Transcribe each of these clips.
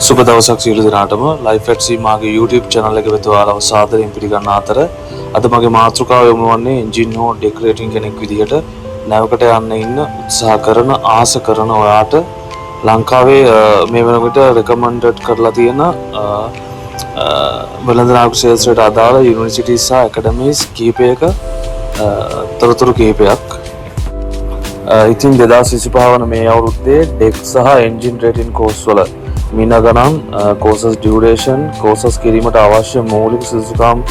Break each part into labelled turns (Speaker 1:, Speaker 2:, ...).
Speaker 1: සුබ දවසක් සියලු දෙනාටම ලයිෆ් ඇට් සී මාගේ YouTube channel එක වෙත ඔයාලව සාදරයෙන් පිළිගන්න අතර අද මගේ මාතෘකාව යොමු වන්නේ එන්ජින් හෝ ඩෙකොරේටින් කෙනෙක් විදිහට නැවකට යන්න ඉන්න උත්සාහ කරන ආස කරන ඔයාට ලංකාවේ මේ වෙනකොට රෙකමන්ඩඩ් කරලා තියෙන වෙළඳ නායක ශාස්ත්‍රයට අදාළ යුනිවර්සිටිස් සහ ඇකඩමීස් කිහිපයක තොරතුරු කිහිපයක් ඉතින් 2025 වන මේ අවුරුද්දේ ඩෙක් සහ එන්ජින් රේටින් කෝස් වල මින ගණන් කෝසස් ඩියුරේෂන් කෝසස් කිරීමට අවශ්‍ය මූලික සුදුසුකම්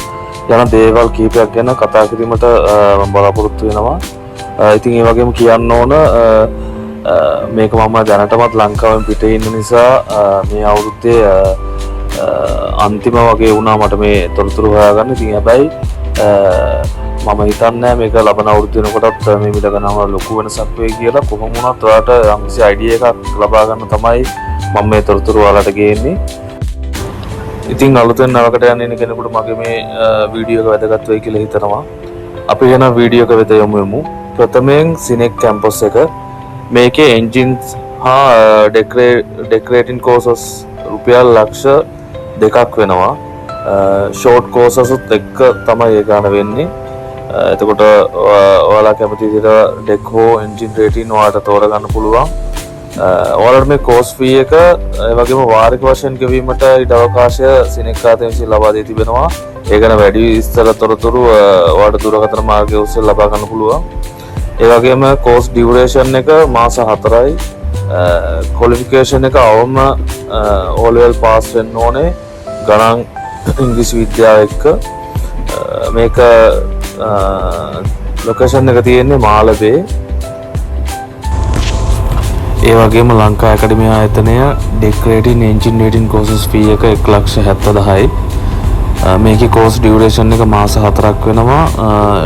Speaker 1: යන දේවල් කිහිපයක් ගැන කතා කිරීමට බලාපොරොත්තු වෙනවා. ඉතින් ඒ වගේම කියන්න ඕන මේක මම දැනටමත් ලංකාවෙන් පිටේ ඉන්න නිසා මේ අවුරුද්දේ අන්තිම වගේ වුණා මට මේ තොරතුරු හොයාගන්න. ඉතින් හැබැයි මම හිතන්නේ මේක ලබන අවුරුද්ද වෙනකොටත් මේ මිල ගණන්වල ලොකු වෙනසක් වෙයි කියලා. කොහොම වුණත් ඔයාලට යම්කිසි අයිඩියා එකක් ලබා ගන්න තමයි මම මේ තොරතුරු ඔයාලට ගේන්නේ. ඉතින් අලුතෙන් නවකට යන කෙනෙකුට මගේ මේ වීඩියෝ එක වැදගත් වෙයි කියලා හිතනවා. අපි යන වීඩියෝ එක වෙත යමු. ප්‍රථමයෙන් සිනෙක් කැම්පස් එක මේකේ එන්ජින්ස් හා ඩෙකොරේටින් කෝසස් රුපියල් ලක්ෂ 2ක් වෙනවා. ෂෝට් කෝසස් එක්ක තමයි ඒ ගාන වෙන්නේ. එතකොට ඔයාලා කැමති විදිහට ඩෙක් හෝ එන්ජින් රේටින් ඔයාලට තෝරගන්න පුළුවන්. ඔයාලට මේ කෝස් ෆී එක ඒ වගේම වාරික වශයෙන් ගෙවීමට ඉඩ අවකාශය සිනෙක් ආතෙන් විසින් ලබා දී තිබෙනවා. ඒ ගැන වැඩි විස්තර තොරතුරු ඔයාලට දුරකථන මාර්ගය ඔස්සේ ලබා ගන්න පුළුවන්. ඒ වගේම කෝස් ඩියුරේෂන් එක මාස 4යි. ක්වොලිෆිකේෂන් එක අවම O level පාස් වෙන්න ඕනේ. ගණන් ඉංග්‍රීසි විද්‍යාව එක්ක මේක ලොකේෂන් එක තියෙන්නේ මාළඹේ. ඒ වගේම ලංකා ඇකඩමි ආයතනය ඩෙකොරේටින් එන්ජින් රේටින් කෝසස් ෆී එක 1,70,000යි. මේකේ කෝස් ඩියුරේෂන් එක මාස 4ක් වෙනවා.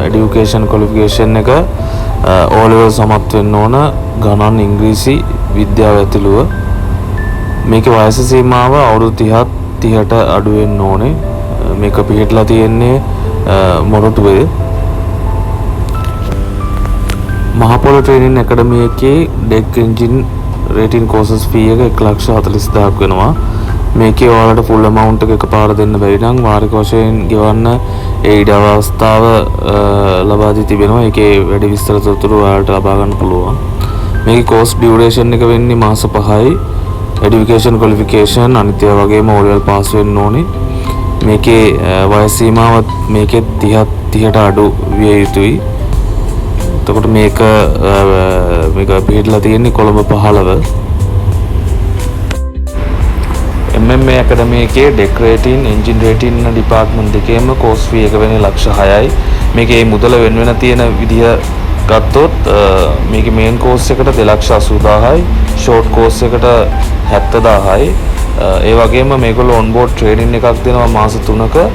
Speaker 1: এডুকেෂන් ක්වොලිෆිකේෂන් එක O level සමත් වෙන්න ඕන. ගණන් ඉංග්‍රීසි විද්‍යාව ඇතුළුව. මේකේ වයස සීමාව අවුරුදු 30ට අඩු වෙන්න ඕනේ. මේක පිළිట్లా තියෙන්නේ මොරටුවේ මහපොළ ට්‍රේනින් ඇකඩමි එකේ deck engine rating causes fee එක 1,40,000ක් වෙනවා. මේකේ ඔයාලට ෆුල් amount එක එකපාර දෙන්න බැරි නම් වාරික වශයෙන් ගෙවන්න ඒ ඉඩ අවස්ථාව ලබා දී තිබෙනවා. ඒකේ වැඩි විස්තර තොරතුරු ඔයාලට ලබා ගන්න පුළුවන්. මේකේ කෝස් ඩියුරේෂන් එක වෙන්නේ මාස 5යි. এডুকেෂන් ක්වොලිෆිකේෂන් අනිත් ඒවා වගේම O level පාස් වෙන්න ඕනේ. මේකේ වයස සීමාව මේකේ 30ට අඩු විය යුතුයි. එතකොට මේක පිළිట్లా තියෙන්නේ කොළඹ 15. MMA ඇකඩමි එකේ ඩෙකොරේටින් එන්ජින් රේටින් ඩිපාර්ට්මන්ට් දෙකේම කෝස් ෆී එක වෙන්නේ ලක්ෂ 6යි. මේකේ මුදල වෙන තියෙන විදිහ ගත්තොත් මේකේ මේන් කෝස් එකට 2,80,000යි, ෂෝට් කෝස් එකට 70,000යි. ඒ වගේම මේගොල්ලෝ ඔන් බෝඩ් ට්‍රේනින් එකක් දෙනවා මාස 3ක.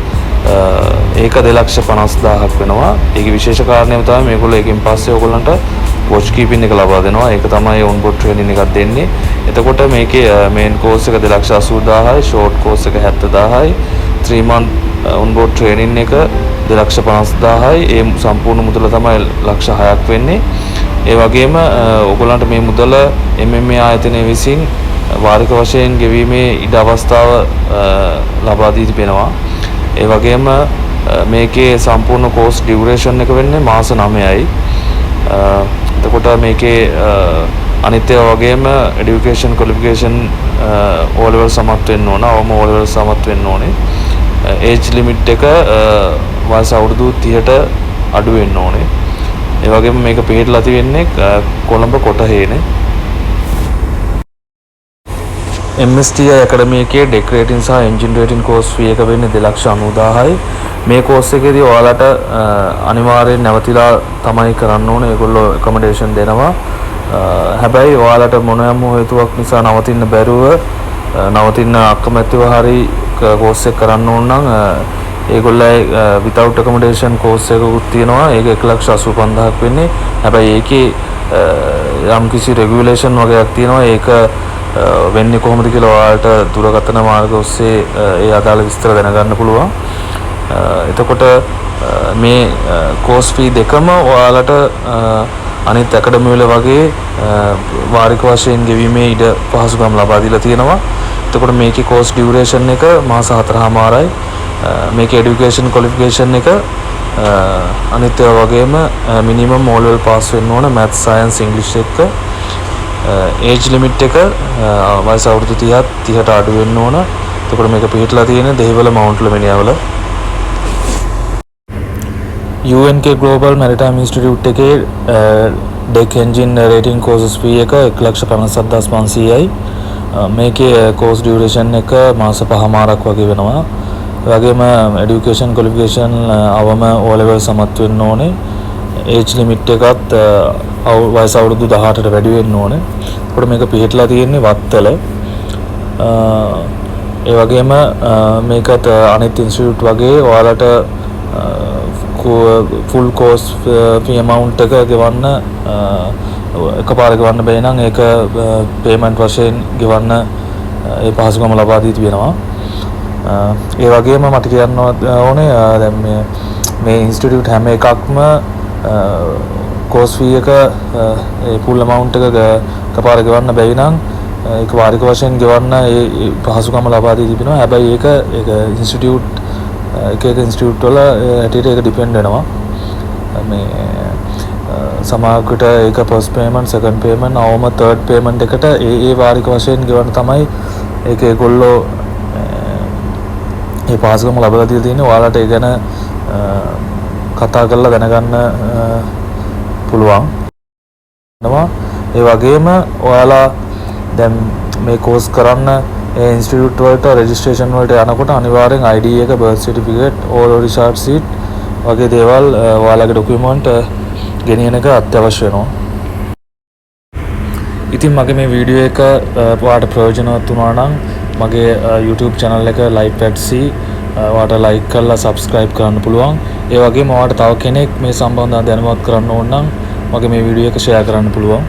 Speaker 1: ඒක 2,50,000ක් වෙනවා. ඒකේ විශේෂ කාරණේම තමයි මේගොල්ලෝ එකෙන් පස්සේ ඔයගොල්ලන්ට වොච් කීපින් එක ලබා දෙනවා. ඒක තමයි ඔන් බෝඩ් ට්‍රේනින් එකක් දෙන්නේ. එතකොට මේකේ මේන් කෝස් එක 2,80,000යි, ෂෝට් කෝස් එක 70,000යි, 3 month ඔන් බෝඩ් ට්‍රේනින් එක 2,50,000යි. ඒ සම්පූර්ණ මුදල තමයි ලක්ෂ 6ක් වෙන්නේ. ඒ වගේම ඔයගොල්ලන්ට මේ මුදල MMA ආයතනය විසින් වාරික වශයෙන් ගෙවීමේ ඉඩ අවස්ථාව ලබා දී තිබෙනවා. ඒ වගේම මේකේ සම්පූර්ණ කෝස් ඩියුරේෂන් එක වෙන්නේ මාස 9යි. එතකොට මේකේ අනිත් ඒවා වගේම এডুকেෂන් ක්වොලිෆිකේෂන් O level සමත් වෙන්න ඕන. අවම O level සමත් වෙන්න ඕනේ. ඒජ් ලිමිට් එක වයස අවුරුදු 30ට අඩු වෙන්න ඕනේ. ඒ වගේම මේක පිළිట్లా තියෙන්නේ කොළඹ කොටහේනේ. MSTI ඇකඩමි එකේ ඩෙකොරේටින් සහ එන්ජින් රේටින් කෝස් ෆී එක වෙන්නේ 2,90,000යි. මේ කෝස් එකේදී ඔයාලට අනිවාර්යෙන් නැවතිලා තමයි කරන්න ඕනේ. ඒගොල්ලෝ ඇකොමඩේෂන් දෙනවා. හැබැයි ඔයාලට මොනෑම හේතුවක් නිසා නවතින්න බැරුව නවතින්න අකමැතිව හරි කෝස් එක කරන්න ඕන නම් ඒගොල්ලෝ without accommodation කෝස් එකකුත් තියෙනවා. ඒක 1,85,000ක් වෙන්නේ. හැබැයි ඒකේ යම්කිසි රෙගියුලේෂන් වගේක් තියෙනවා. ඒක වෙන්නේ කොහොමද කියලා ඔයාලට දුරකථන මාර්ග ඔස්සේ ඒ අදාළ විස්තර දැනගන්න පුළුවන්. එතකොට මේ කෝස් ෆී දෙකම ඔයාලට අනිත් ඇකඩමි වල වගේ වාරික වශයෙන් ගෙවීමේ ඉඩ පහසුකම් ලබා දීලා තියෙනවා. එතකොට මේකේ කෝස් ඩියුරේෂන් එක මාස 4.5යි. මේකේ এডুকেෂන් ක්වොලිෆිකේෂන් එක අනිත් ඒවා වගේම මිනිමම් O level පාස් වෙන්න ඕන මැත්ස් සයන්ස් ඉංග්‍රීසි එක්ක. ඒජ් ලිමිට් එක වයස අවුරුදු 30ට අඩු වෙන්න ඕන. එතකොට මේක පිළිట్లా තියෙන Dehiwala මවුන්ට්ල මිනිහවල UNK Global Maritime Institute එකේ deck engine rating courses fee එක 1,57,500යි. මේකේ course duration එක මාස 5මාරක් වගේ වෙනවා. ඒ වගේම education qualification අවම O level සමත් වෙන්න ඕනේ. age limit එකත් වයස අවුරුදු 18ට වැඩි වෙන්න ඕනේ. ඒකට මේක පිළිట్లా තියෙන්නේ වත්තල. ඒ වගේම මේකට අනිත් ඉන්ස්ටිටියුට් වගේ ඔයාලට full course fee amount එක ගෙවන්න එකපාර ගෙවන්න බැහැ නම් ඒක payment වශයෙන් ගෙවන්න ඒ පහසුකම ලබා දී තිබෙනවා. ඒ වගේම මට කියන්න ඕනේ දැන් මේ ඉන්ස්ටිටියුට් හැම එකක්ම course fee එක ඒ full amount එක එකපාර ගෙවන්න බැරි නම් ඒක වාරික වශයෙන් ගෙවන්න ඒ පහසුකම ලබා දී තිබෙනවා. හැබැයි ඒක ඉන්ස්ටිටියුට් එක ඉන්ස්ටිටියුට් වල හැටියට ඒක ඩිපෙන්ඩ් වෙනවා. මේ සමහරකට ඒක ෆස්ට් පේමන්ට් සෙකන්ඩ් පේමන්ට් අවම තර්ඩ් පේමන්ට් එකට ඒ වාරික වශයෙන් ගෙවන්න තමයි ඒක ඒගොල්ලෝ මේ පහසුකම ලබා දීලා තියෙන්නේ. ඔයාලට ඒ ගැන කතා කරලා දැනගන්න පුළුවන්. ඒ වගේම ඔයාලා දැන් මේ කෝස් කරන්න ඒ ඉන්ස්ටිටියුට් වලට රෙජිස්ට්‍රේෂන් වලට යනකොට අනිවාර්යෙන් ID එක, birth certificate, all research seat වගේ දේවල් ඔයාලගේ ඩොකියුමන්ට් ගෙනියන එක අත්‍යවශ්‍ය වෙනවා. ඉතින් මගේ මේ වීඩියෝ එක ඔයාලට ප්‍රයෝජනවත් වුණා නම් මගේ YouTube channel එක LifePadsC ඔයාලට like කරලා subscribe කරන්න පුළුවන්. ඒ වගේම ඔයාලට තව කෙනෙක් මේ සම්බන්ධව දැනුවත් කරන්න ඕන නම් මගේ මේ වීඩියෝ එක share කරන්න පුළුවන්.